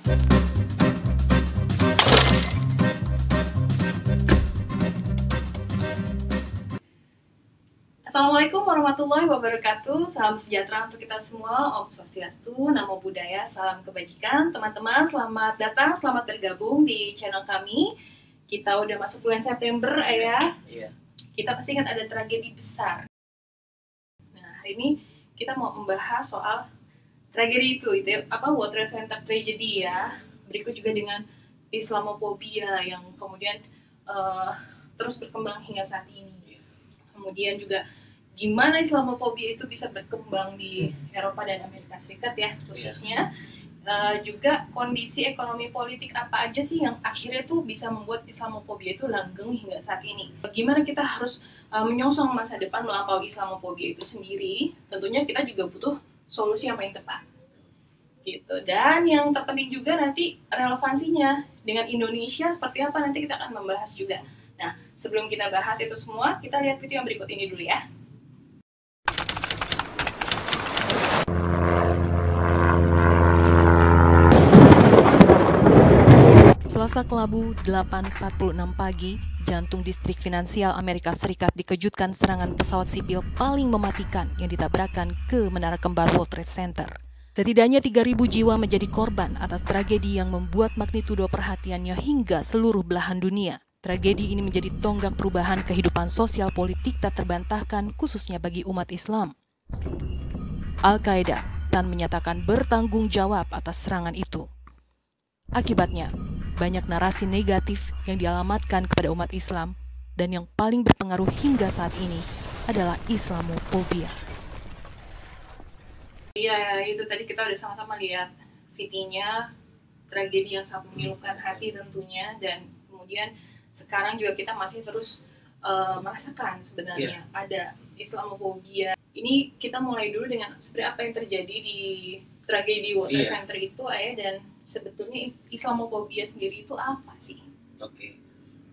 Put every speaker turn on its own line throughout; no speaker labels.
Assalamualaikum warahmatullahi wabarakatuh. Salam sejahtera untuk kita semua. Om Swastiastu, Namo Buddhaya, salam kebajikan. Teman-teman, selamat datang, selamat bergabung di channel kami. Kita udah masuk bulan September, ya.
Iya.
Kita pasti ingat ada tragedi besar. Nah, hari ini kita mau membahas soal tragedi itu apa, World Trade Center tragedy, ya. Berikut juga dengan Islamophobia yang kemudian terus berkembang hingga saat ini. Kemudian juga gimana Islamophobia itu bisa berkembang di Eropa dan Amerika Serikat, ya, khususnya. Juga kondisi ekonomi politik apa aja sih yang akhirnya tuh bisa membuat Islamophobia itu langgeng hingga saat ini. Bagaimana kita harus menyongsong masa depan melampaui Islamophobia itu sendiri. Tentunya kita juga butuh solusi yang paling tepat, gitu. Dan yang terpenting juga nanti relevansinya dengan Indonesia seperti apa, nanti kita akan membahas juga. Nah, sebelum kita bahas itu semua, kita lihat video yang berikut ini dulu, ya.
Selasa Kelabu 8.46 pagi, jantung distrik finansial Amerika Serikat dikejutkan serangan pesawat sipil paling mematikan yang ditabrakkan ke Menara Kembar World Trade Center. Setidaknya 3.000 jiwa menjadi korban atas tragedi yang membuat magnitudo perhatiannya hingga seluruh belahan dunia. Tragedi ini menjadi tonggak perubahan kehidupan sosial politik tak terbantahkan, khususnya bagi umat Islam. Al-Qaeda dan menyatakan bertanggung jawab atas serangan itu. Akibatnya, banyak narasi negatif yang dialamatkan kepada umat Islam, dan yang paling berpengaruh hingga saat ini adalah Islamophobia.
Iya, itu tadi kita udah sama-sama lihat videonya, tragedi yang sangat memilukan hati tentunya, dan kemudian sekarang juga kita masih terus merasakan sebenarnya ada Islamophobia. Ini kita mulai dulu dengan seperti apa yang terjadi di tragedi World Trade Center itu, Ayah, dan sebetulnya Islamophobia sendiri itu apa sih?
Oke.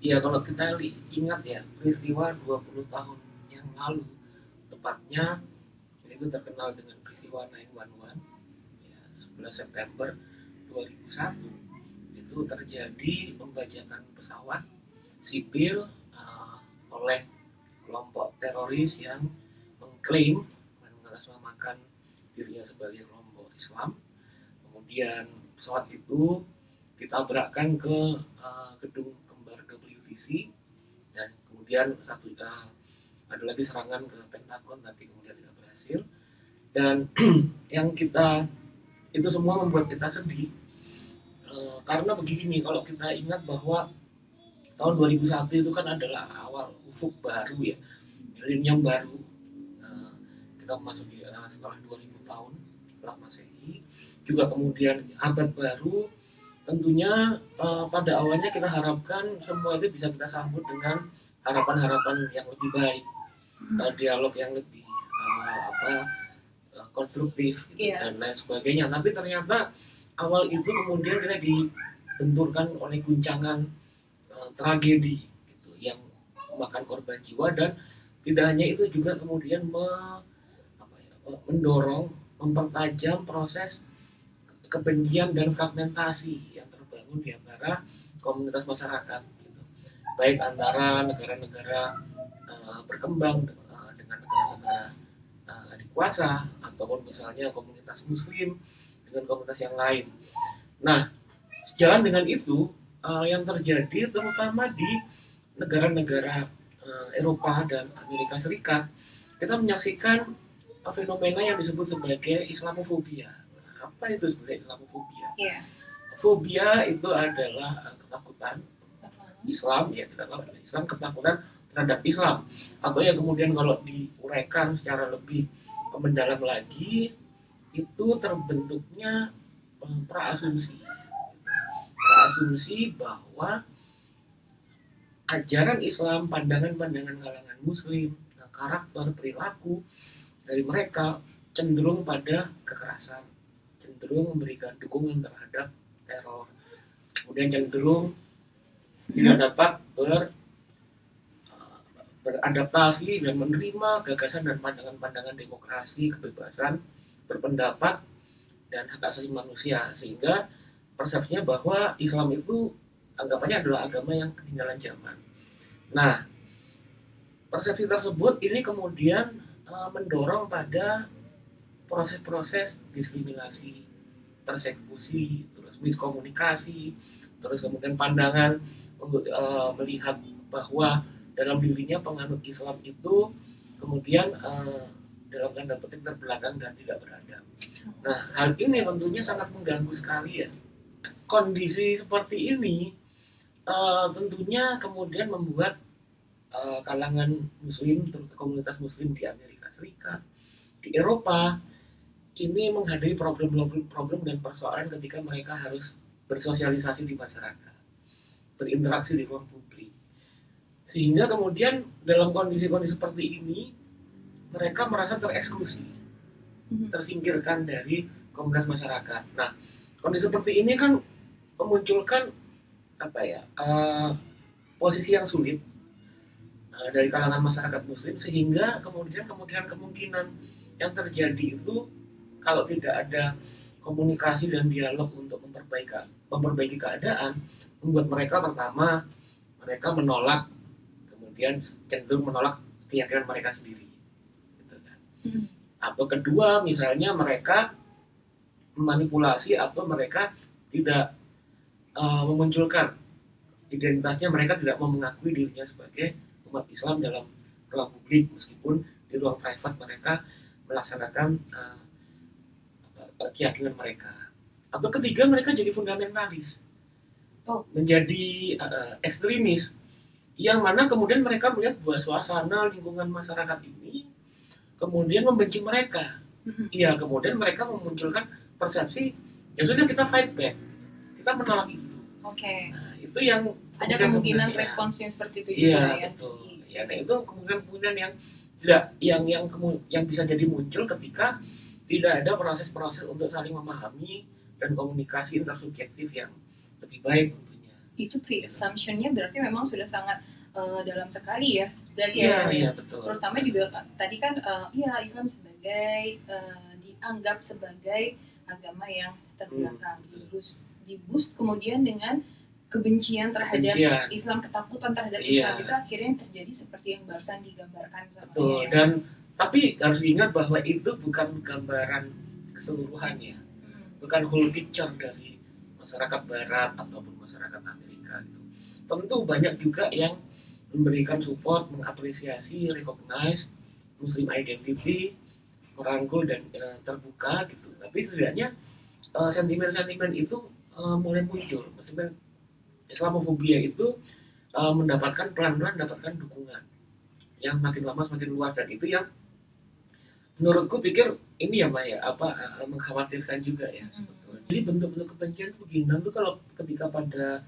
Iya, kalau kita ingat ya, peristiwa 20 tahun yang lalu, tepatnya itu terkenal dengan peristiwa 9/11, ya, 11 September 2001, itu terjadi pembajakan pesawat sipil oleh kelompok teroris yang mengklaim mengatasnamakan dirinya sebagai kelompok Islam. Kemudian pesawat itu ditabrakkan ke gedung kembar WTC, dan kemudian ada lagi serangan ke Pentagon, tapi kemudian tidak berhasil. Dan yang itu semua membuat kita sedih, karena begini, kalau kita ingat bahwa tahun 2001 itu kan adalah awal ufuk baru, ya, milenium baru. Kita memasuki setelah 2000 tahun setelah Masehi, juga kemudian abad baru. Tentunya pada awalnya kita harapkan semua itu bisa kita sambut dengan harapan-harapan yang lebih baik, dialog yang lebih konstruktif, gitu, dan lain sebagainya. Tapi ternyata awal itu kemudian kita dibenturkan oleh guncangan tragedi, gitu, yang memakan korban jiwa, dan tidak hanya itu, juga kemudian mendorong, mempertajam proses kebencian dan fragmentasi yang terbangun di antara komunitas masyarakat, gitu. Baik antara negara-negara berkembang dengan negara-negara dikuasa, ataupun misalnya komunitas Muslim dengan komunitas yang lain. Nah, sejalan dengan itu, yang terjadi terutama di negara-negara Eropa dan Amerika Serikat, kita menyaksikan fenomena yang disebut sebagai Islamophobia. Apa itu sebenarnya Islamophobia? Fobia itu adalah ketakutan Islam, ya, kita tahu Islam, ketakutan terhadap Islam, atau ya kemudian kalau diuraikan secara lebih mendalam lagi, itu terbentuknya praasumsi bahwa ajaran Islam, pandangan-pandangan kalangan Muslim, karakter, perilaku dari mereka cenderung pada kekerasan, cenderung memberikan dukungan terhadap teror, kemudian cenderung tidak dapat beradaptasi dan menerima gagasan dan pandangan-pandangan demokrasi, kebebasan berpendapat, dan hak asasi manusia, sehingga persepsinya bahwa Islam itu anggapannya adalah agama yang ketinggalan zaman. Nah, persepsi tersebut ini kemudian mendorong pada proses-proses diskriminasi, persekusi, terus miskomunikasi, terus kemudian pandangan untuk melihat bahwa dalam dirinya penganut Islam itu kemudian dalam tanda petik terbelakang dan tidak beradab. Nah, hal ini tentunya sangat mengganggu sekali ya. Kondisi seperti ini tentunya kemudian membuat kalangan Muslim, terutama komunitas Muslim di Amerika Serikat, di Eropa, ini menghadapi problem dan persoalan ketika mereka harus bersosialisasi di masyarakat, berinteraksi di ruang publik. Sehingga kemudian dalam kondisi-kondisi seperti ini, mereka merasa tereksklusi, tersingkirkan dari komunitas masyarakat. Nah, kondisi seperti ini kan memunculkan posisi yang sulit dari kalangan masyarakat Muslim, sehingga kemudian kemungkinan yang terjadi itu kalau tidak ada komunikasi dan dialog untuk memperbaiki keadaan, membuat mereka pertama mereka menolak, kemudian cenderung menolak keyakinan mereka sendiri, gitu kan. Atau kedua misalnya mereka memanipulasi atau mereka tidak memunculkan identitasnya, mereka tidak mau mengakui dirinya sebagai umat Islam dalam ruang publik, meskipun di ruang private mereka melaksanakan keyakinan mereka. Atau ketiga, mereka jadi fundamentalis, menjadi ekstremis, yang mana kemudian mereka melihat bahwa suasana lingkungan masyarakat ini kemudian membenci mereka. Iya, kemudian mereka memunculkan persepsi, ya sudah kita fight back, kita menolak itu. Nah, itu yang
ada kemungkinan responsnya seperti itu
juga ya. Betul. Ya, nah itu kemungkinan yang tidak yang bisa jadi muncul ketika tidak ada proses-proses untuk saling memahami dan komunikasi intersubjektif yang lebih baik tentunya.
Itu pre-assumption-nya berarti memang sudah sangat dalam sekali ya. Berarti
ya, betul.
Terutama juga tadi kan Islam sebagai dianggap sebagai agama yang terbelakang, diboost kemudian dengan kebencian terhadap Islam, ketakutan terhadap Islam, itu akhirnya yang terjadi seperti yang barusan digambarkan sama
Betul. Dan tapi harus diingat bahwa itu bukan gambaran keseluruhan ya, bukan whole picture dari masyarakat Barat ataupun masyarakat Amerika gitu. Tentu banyak juga yang memberikan support, mengapresiasi, recognize Muslim identity, merangkul dan terbuka gitu. Tapi setidaknya sentimen-sentimen itu mulai muncul. Maksudnya Islamofobia itu mendapatkan pelan-pelan mendapatkan dukungan yang makin lama semakin luas, dan itu yang menurutku pikir ini ya Maya mengkhawatirkan juga ya sebetulnya. Jadi bentuk-bentuk kebencian itu begini tuh kalau ketika pada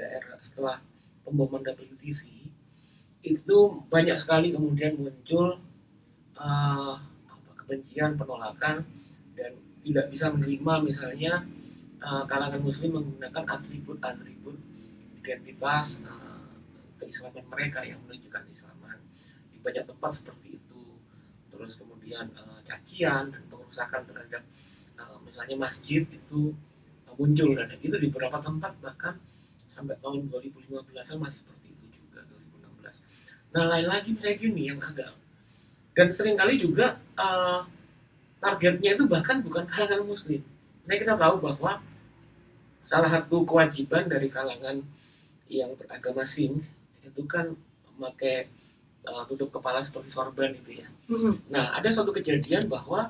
era setelah pemboman WTC itu banyak sekali kemudian muncul kebencian, penolakan, dan tidak bisa menerima misalnya kalangan Muslim menggunakan atribut-atribut identitas keislaman mereka yang menunjukkan keislaman di banyak tempat seperti itu. Terus kemudian cacian dan pengerusakan terhadap misalnya masjid itu muncul, dan itu di beberapa tempat bahkan sampai tahun 2015-an masih seperti itu juga, 2016. Nah, lain lagi misalnya gini yang agak, dan seringkali juga targetnya itu bahkan bukan kalangan Muslim. Nah, kita tahu bahwa salah satu kewajiban dari kalangan yang beragama Sikh itu kan memakai tutup kepala seperti sorban itu ya. Nah, ada suatu kejadian bahwa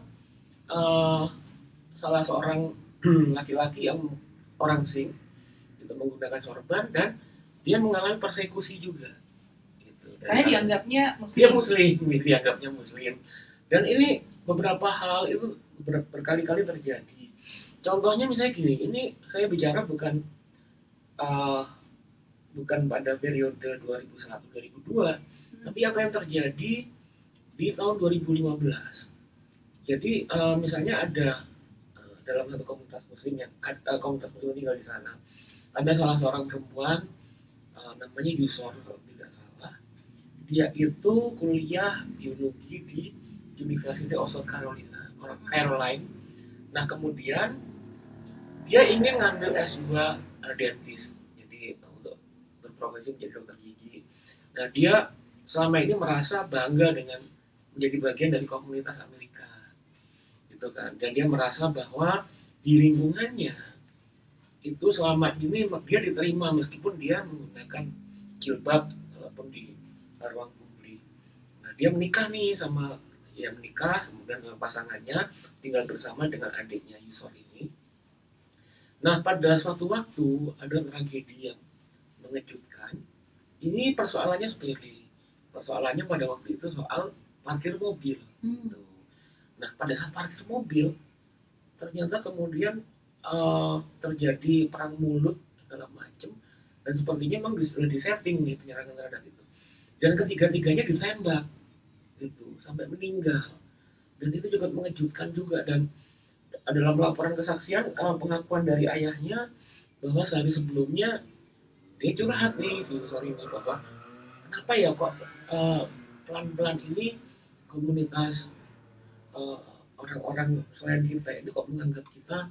salah seorang laki-laki yang orang Sikh itu menggunakan sorban dan dia mengalami persekusi juga. Gitu.
Karena dianggapnya Muslim.
Dia Muslim, dianggapnya Muslim. Dan ini beberapa hal itu berkali-kali terjadi. Contohnya misalnya gini, ini saya bicara bukan pada periode 2001-2002, tapi apa yang terjadi di tahun 2015. Jadi misalnya ada dalam satu komunitas Muslim yang komunitas Muslim tinggal di sana, ada salah seorang perempuan namanya Yusor kalau tidak salah. Dia itu kuliah biologi di University of South Carolina. Nah kemudian dia ingin ngambil S2 dentist, jadi untuk berprofesi menjadi dokter gigi. Nah, dia selama ini merasa bangga dengan menjadi bagian dari komunitas Amerika, gitu kan. Dan dia merasa bahwa di lingkungannya itu selama ini dia diterima meskipun dia menggunakan jilbab walaupun di ruang publik. Nah, dia menikah nih sama menikah kemudian dengan pasangannya, tinggal bersama dengan adiknya Yusor ini. Nah, pada suatu waktu ada tragedi yang mengejutkan. Ini persoalannya sepele. Persoalannya pada waktu itu soal parkir mobil. Gitu. Nah, pada saat parkir mobil, ternyata kemudian terjadi perang mulut segala macam, dan sepertinya memang sudah disetting nih penyerangan terhadap itu. Dan ketiga-tiganya ditembak, gitu, sampai meninggal. Dan itu juga mengejutkan juga. Dan dalam laporan kesaksian pengakuan dari ayahnya bahwa sehari sebelumnya dia curhat nih si Yusor ini bahwa kenapa ya kok pelan-pelan ini komunitas orang-orang selain kita ini kok menganggap kita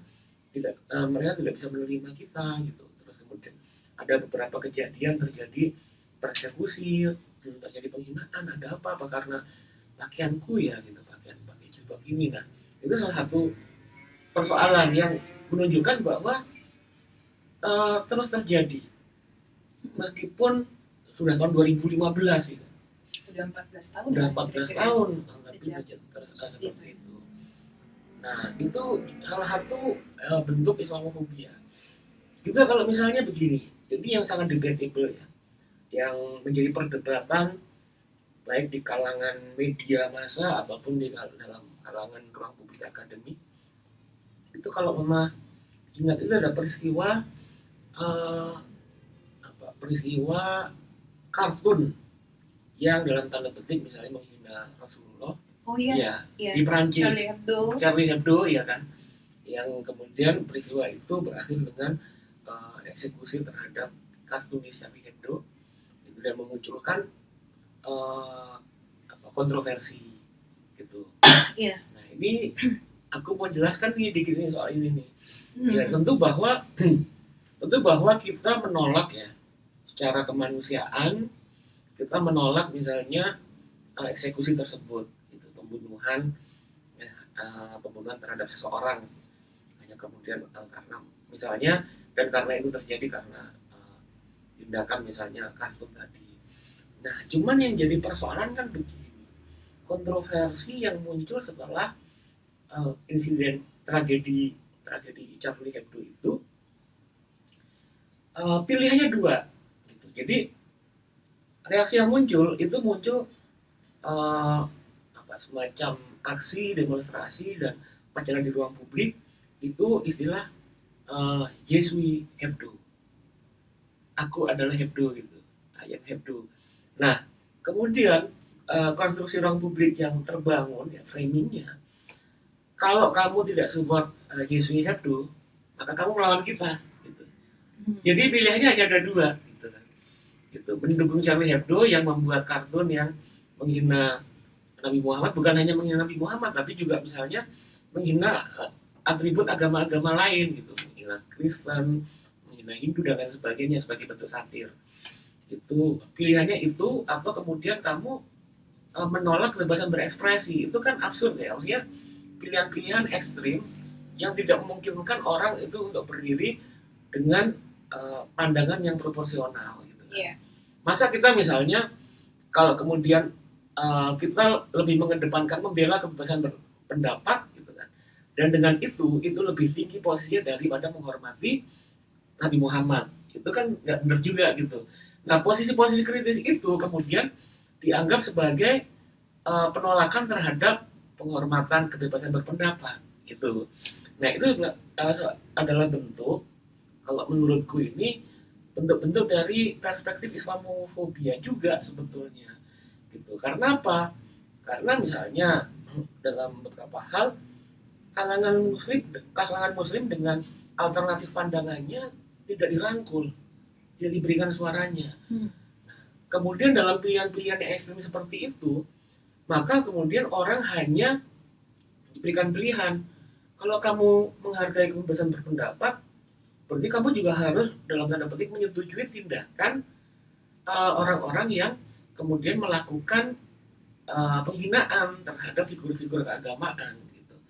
tidak, mereka tidak bisa menerima kita gitu. Terus kemudian ada beberapa kejadian terjadi persekusi, terjadi penghinaan, ada apa karena pakaianku ya gitu, pakai jilbab ini. Nah, itu salah satu persoalan yang menunjukkan bahwa terus terjadi meskipun sudah tahun 2015 itu.
Udah 14 tahun.
Udah 14 tahun tapi terus seperti itu. Nah, itu salah satu bentuk Islamofobia. Juga kalau misalnya begini, jadi yang sangat debatable ya, yang menjadi perdebatan baik di kalangan media massa ataupun di dalam kalangan ruang publik akademik, itu kalau Mama ingat itu ada peristiwa peristiwa kartun yang dalam tanda petik misalnya menghina Rasulullah.
Oh iya,
di Prancis, Charlie Hebdo ya kan, yang kemudian peristiwa itu berakhir dengan eksekusi terhadap kartunis Charlie Hebdo itu, dan memunculkan kontroversi gitu.
Iya.
Nah, ini aku mau jelaskan nih dikit nih soal ini nih. Ya, tentu bahwa kita menolak ya secara kemanusiaan, kita menolak misalnya eksekusi tersebut. Pembunuhan terhadap seseorang hanya kemudian karena misalnya, dan karena itu terjadi karena tindakan misalnya kartun tadi. Nah, cuman yang jadi persoalan kan begini, kontroversi yang muncul setelah insiden tragedi Charlie Hebdo itu, pilihannya dua gitu. Jadi reaksi yang muncul semacam aksi, demonstrasi, dan upacara di ruang publik itu istilah Je suis Hebdo. Aku adalah Hebdo gitu, I am Hebdo. Nah, kemudian konstruksi ruang publik yang terbangun ya, framingnya, kalau kamu tidak support Je suis Hebdo, maka kamu melawan kita gitu. Jadi pilihannya hanya ada dua gitu kan. Gitu, mendukung Charlie Hebdo yang membuat kartun yang menghina Nabi Muhammad, bukan hanya menghina Nabi Muhammad, tapi juga misalnya menghina atribut agama-agama lain gitu, menghina Kristen, menghina Hindu dan lain sebagainya sebagai bentuk satir. Itu pilihannya itu, atau kemudian kamu menolak kebebasan berekspresi. Itu kan absurd ya, maksudnya pilihan-pilihan ekstrim yang tidak memungkinkan orang itu untuk berdiri dengan pandangan yang proporsional gitu.
Yeah.
Masa kita misalnya kalau kemudian kita lebih mengedepankan membela kebebasan berpendapat gitu kan, dan dengan itu lebih tinggi posisinya daripada menghormati Nabi Muhammad, itu kan nggak benar juga gitu. Nah, posisi-posisi kritis itu kemudian dianggap sebagai penolakan terhadap penghormatan kebebasan berpendapat gitu. Nah, itu adalah bentuk, kalau menurutku ini bentuk-bentuk dari perspektif Islamofobia juga sebetulnya gitu. Karena apa? Karena misalnya dalam beberapa hal kalangan muslim dengan alternatif pandangannya tidak dirangkul, tidak diberikan suaranya. Kemudian dalam pilihan-pilihan yang ekstrim seperti itu, maka kemudian orang hanya diberikan pilihan, Kalau kamu menghargai kebebasan berpendapat, berarti kamu juga harus dalam tanda petik menyetujui tindakan orang-orang yang kemudian melakukan penghinaan terhadap figur-figur keagamaan gitu.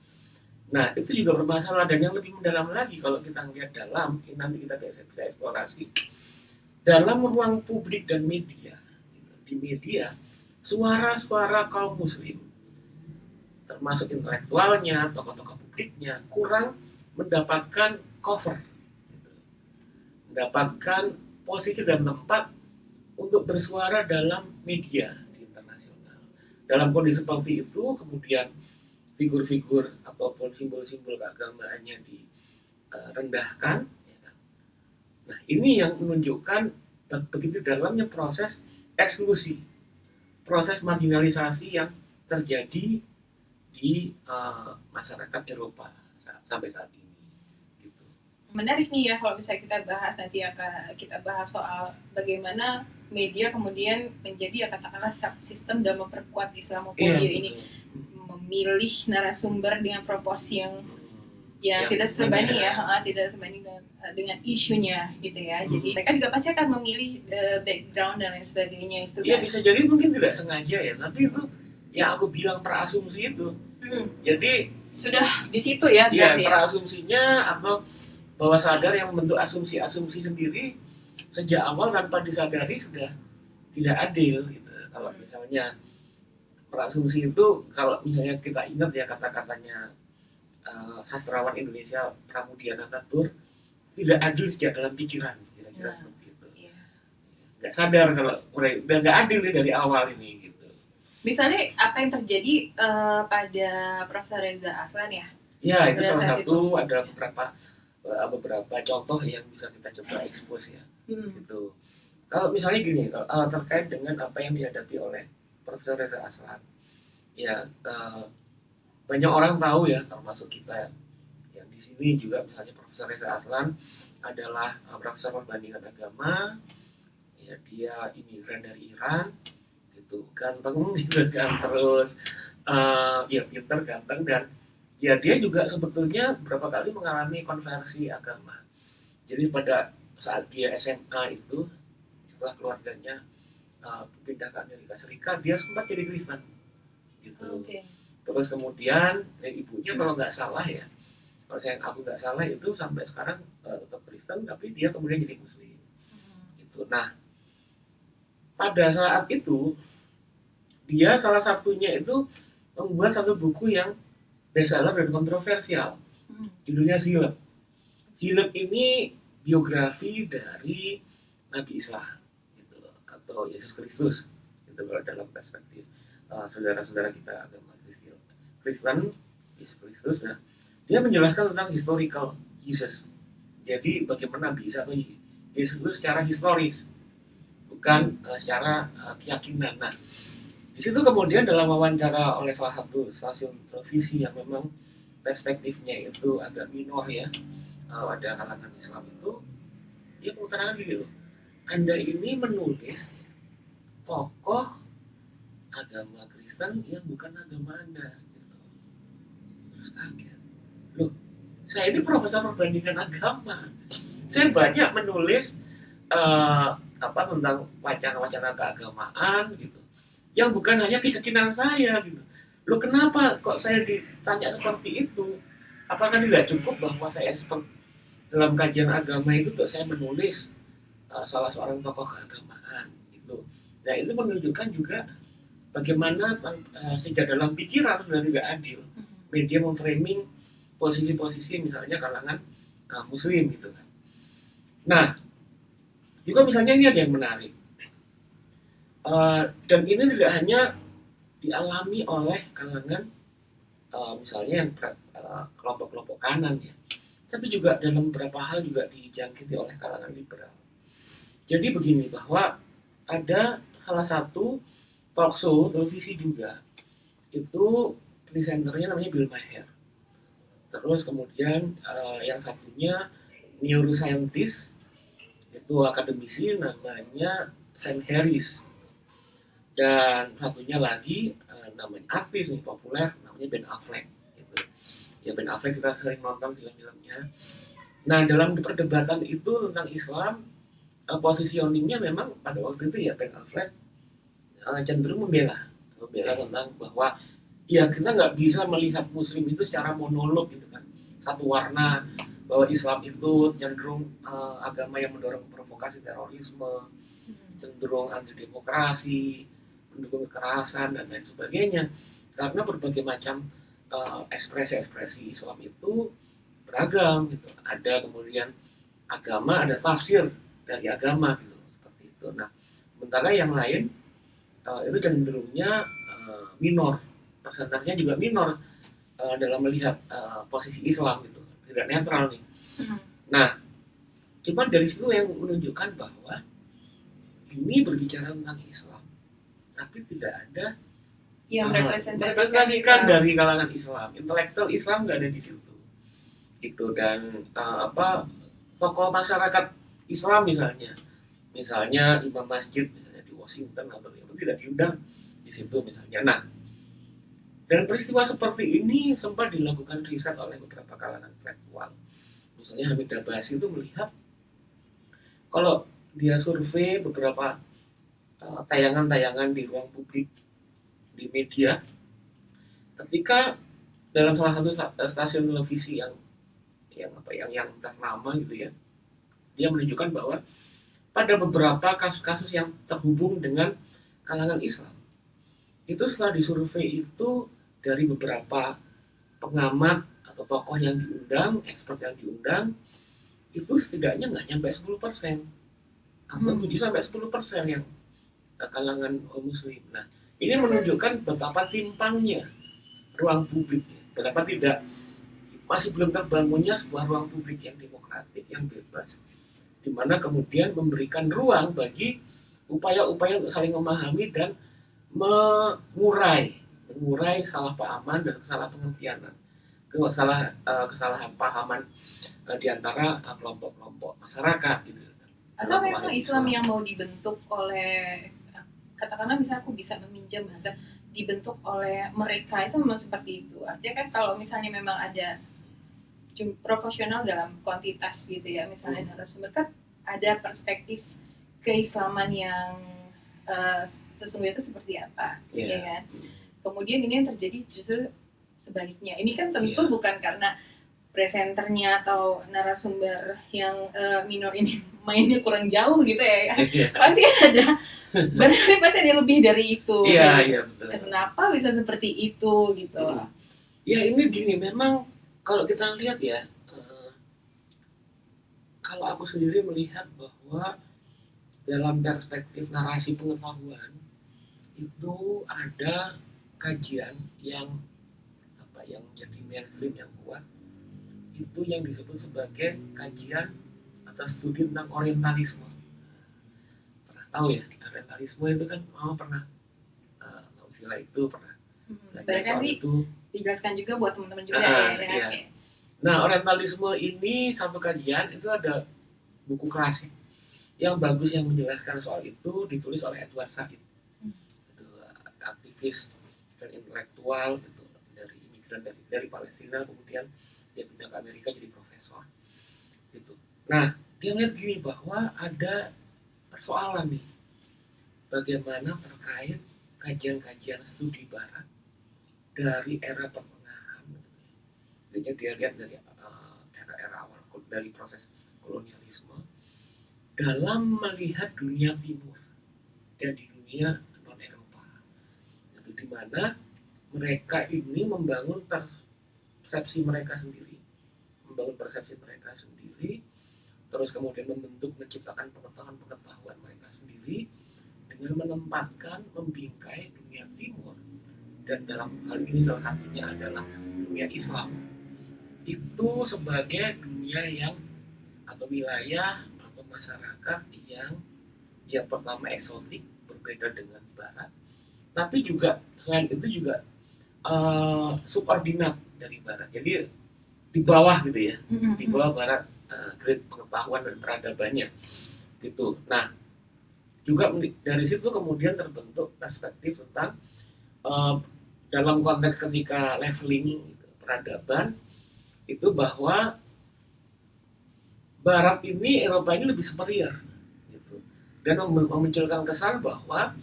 Nah, itu juga bermasalah, dan yang lebih mendalam lagi kalau kita melihat dalam, ini nanti kita bisa eksplorasi dalam ruang publik dan media. Di media, suara-suara kaum muslim, termasuk intelektualnya, tokoh-tokoh publiknya, kurang mendapatkan cover, gitu. Mendapatkan posisi dan tempat untuk bersuara dalam media di internasional. Dalam kondisi seperti itu, kemudian figur-figur ataupun simbol-simbol keagamaannya direndahkan. Nah, ini yang menunjukkan begitu dalamnya proses eksklusi, proses marginalisasi yang terjadi di masyarakat Eropa sampai saat ini. Gitu.
Menarik nih ya kalau bisa kita bahas nanti, akan kita bahas soal bagaimana media kemudian menjadi katakanlah sistem dalam memperkuat Islamophobia ini, memilih narasumber dengan proporsi yang tidak sebanding tidak sebanding dengan isunya gitu ya. Jadi mereka juga pasti akan memilih background dan lain sebagainya itu.
Iya, bisa jadi mungkin tidak sengaja ya, tapi itu yang aku bilang perasumsi itu. Jadi
sudah di situ ya.
Iya, perasumsinya atau bahwa sadar yang membentuk asumsi-asumsi sendiri sejak awal tanpa disadari sudah tidak adil gitu. Kalau misalnya perasumsi itu, kalau misalnya kita ingat ya kata-katanya sastrawan Indonesia Pramudiana Thakur, tidak adil sejak dalam pikiran, kira-kira seperti itu. Nggak sadar kalau udah nggak adil dari awal ini gitu.
Misalnya apa yang terjadi pada Profesor Reza Aslan ya?
Ya, itu salah satu, ada beberapa contoh yang bisa kita coba expose ya. Gitu. Kalau misalnya gini, terkait dengan apa yang dihadapi oleh Profesor Reza Aslan, ya banyak orang tahu ya, termasuk kita yang di sini juga, misalnya Profesor Reza Aslan adalah profesor perbandingan agama, ya dia imigran dari Iran, gitu, ganteng gitu kan, terus ya pinter, ganteng, dan ya dia juga sebetulnya beberapa kali mengalami konversi agama. Jadi pada saat dia SMA itu, setelah keluarganya pindah ke Amerika Serikat, dia sempat jadi Kristen gitu. Terus kemudian ibunya kalau nggak salah ya, kalau aku nggak salah itu sampai sekarang tetap Kristen, tapi dia kemudian jadi Muslim gitu. Nah, pada saat itu dia salah satunya itu membuat satu buku yang bestseller dan kontroversial, judulnya Zileb. Zileb ini biografi dari Nabi Isa gitu, atau Yesus Kristus gitu, kalau dalam perspektif saudara-saudara kita agama Kristen, Yesus Kristus. Nah, dia menjelaskan tentang historical Jesus. Jadi bagaimana Nabi Isa atau Yesus itu secara historis, bukan secara keyakinan. Nah, di situ kemudian dalam wawancara oleh salah satu stasiun televisi yang memang perspektifnya itu agak minor ya, ada kalangan Islam itu, dia mengutarakan gini loh, Anda ini menulis tokoh agama Kristen yang bukan agama Anda gitu. Terus kaget, loh, saya ini profesor perbandingan agama, saya banyak menulis tentang wacana-wacana keagamaan gitu, yang bukan hanya keyakinan saya gitu. Loh, kenapa kok saya ditanya seperti itu? Apakah tidak cukup bahwa saya expert dalam kajian agama itu untuk saya menulis salah seorang tokoh keagamaan gitu. Nah, itu menunjukkan juga bagaimana sejak dalam pikiran sudah tidak adil media memframing posisi-posisi misalnya kalangan Muslim gitu kan. Nah, juga misalnya ini ada yang menarik. Dan ini tidak hanya dialami oleh kalangan misalnya yang kelompok-kelompok kanan ya, tapi juga dalam beberapa hal juga dijangkiti oleh kalangan liberal. Jadi begini, bahwa ada salah satu talk show televisi juga, itu presenternya namanya Bill Maher. Terus kemudian yang satunya neuroscientist, itu akademisi namanya Sam Harris. Dan satunya lagi namanya artis nih populer namanya Ben Affleck gitu. Ya Ben Affleck kita sering nonton film-filmnya. Nah dalam perdebatan itu tentang Islam, positioningnya memang pada waktu itu ya Ben Affleck cenderung membela tentang bahwa ya kita nggak bisa melihat Muslim itu secara monolog gitu kan, satu warna, bahwa Islam itu cenderung agama yang mendorong provokasi terorisme, cenderung anti demokrasi, mendukung kekerasan dan lain sebagainya. Karena berbagai macam ekspresi-ekspresi Islam itu beragam gitu. Ada kemudian agama, ada tafsir dari agama gitu, seperti itu. Nah, sementara yang lain itu cenderungnya minor, persentasenya juga minor dalam melihat posisi Islam gitu, tidak netral nih. Nah, cuman dari situ yang menunjukkan bahwa ini berbicara tentang Islam, tapi tidak ada
yang
merepresentasikan dari kalangan Islam, intelektual Islam nggak ada di situ. Itu dan tokoh masyarakat Islam misalnya imam masjid misalnya di Washington atau itu tidak diundang di situ misalnya. Nah, dan peristiwa seperti ini sempat dilakukan riset oleh beberapa kalangan intelektual. Misalnya Hamid Abbasi itu melihat kalau dia survei beberapa tayangan-tayangan di ruang publik di media, ketika dalam salah satu stasiun televisi yang ternama gitu ya, dia menunjukkan bahwa pada beberapa kasus-kasus yang terhubung dengan kalangan Islam itu setelah disurvei itu dari beberapa pengamat atau tokoh yang diundang, expert yang diundang, itu setidaknya nggak nyampe 10%, atau 7-10% yang kalangan Muslim. Nah, ini menunjukkan betapa timpangnya ruang publik, betapa masih belum terbangunnya sebuah ruang publik yang demokratik, yang bebas, di mana kemudian memberikan ruang bagi upaya-upaya untuk saling memahami dan mengurai salah pahaman dan kesalahan pahaman di antara kelompok-kelompok masyarakat gitu.
Atau memang Islam yang mau dibentuk oleh, katakanlah misalnya aku bisa meminjam bahasa, dibentuk oleh mereka itu memang seperti itu. Artinya kan kalau misalnya memang ada proporsional dalam kuantitas gitu ya, misalnya narasumber kan ada perspektif keislaman yang sesungguhnya itu seperti apa, ya kan? Kemudian ini yang terjadi justru sebaliknya. Ini kan tentu bukan karena presenternya atau narasumber yang minor ini mainnya kurang jauh gitu ya. Pasti ada, barangkali pasti ada lebih dari itu.
Iya, betul.
Kenapa bisa seperti itu gitu?
Ya ini gini, memang kalau kita lihat ya, kalau aku sendiri melihat bahwa dalam perspektif narasi pengetahuan itu ada kajian yang jadi mainstream yang kuat, itu yang disebut sebagai kajian atau studi tentang orientalisme. Pernah tahu ya, orientalisme itu kan pernah tahu istilah itu, pernah belajar soal itu.
Dijelaskan juga buat teman-teman juga
ya. Nah, orientalisme ini satu kajian, itu ada buku klasik yang bagus yang menjelaskan soal itu, ditulis oleh Edward Said. Itu aktivis dan intelektual gitu, dari imigran dari Palestina, kemudian dia pindah ke Amerika jadi profesor gitu. Nah, dia melihat gini bahwa ada persoalan nih, bagaimana terkait kajian-kajian studi barat dari era pertengahan. Jadi dia lihat dari era-era awal dari proses kolonialisme dalam melihat dunia timur dan di dunia non Eropa, itu di mana mereka ini membangun persepsi mereka sendiri, terus kemudian menciptakan pengetahuan mereka sendiri dengan menempatkan, membingkai dunia timur, dan dalam hal ini salah satunya adalah dunia Islam itu sebagai dunia yang atau wilayah atau masyarakat yang pertama eksotik, berbeda dengan Barat, tapi juga selain itu juga subordinat dari Barat, jadi di bawah gitu ya, di bawah Barat grade pengetahuan dan peradabannya gitu. Nah, juga dari situ kemudian terbentuk perspektif tentang dalam konteks ketika leveling gitu, peradaban, itu bahwa Barat ini, Eropa ini lebih superior gitu. Dan memunculkan kesan bahwa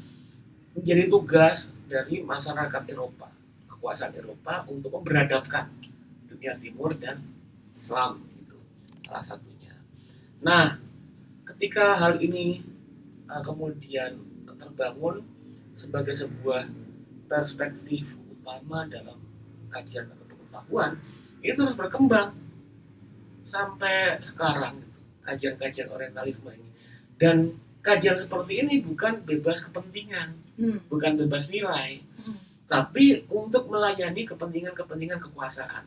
menjadi tugas dari masyarakat Eropa, kekuasaan Eropa untuk memberadabkan dunia Timur dan Islam gitu, salah satunya. Nah, ketika hal ini kemudian terbangun sebagai sebuah perspektif utama dalam kajian atau pengetahuan, itu terus berkembang sampai sekarang gitu, kajian-kajian orientalisme ini. Dan kajian seperti ini bukan bebas kepentingan, bukan bebas nilai, tapi untuk melayani kepentingan-kepentingan kekuasaan.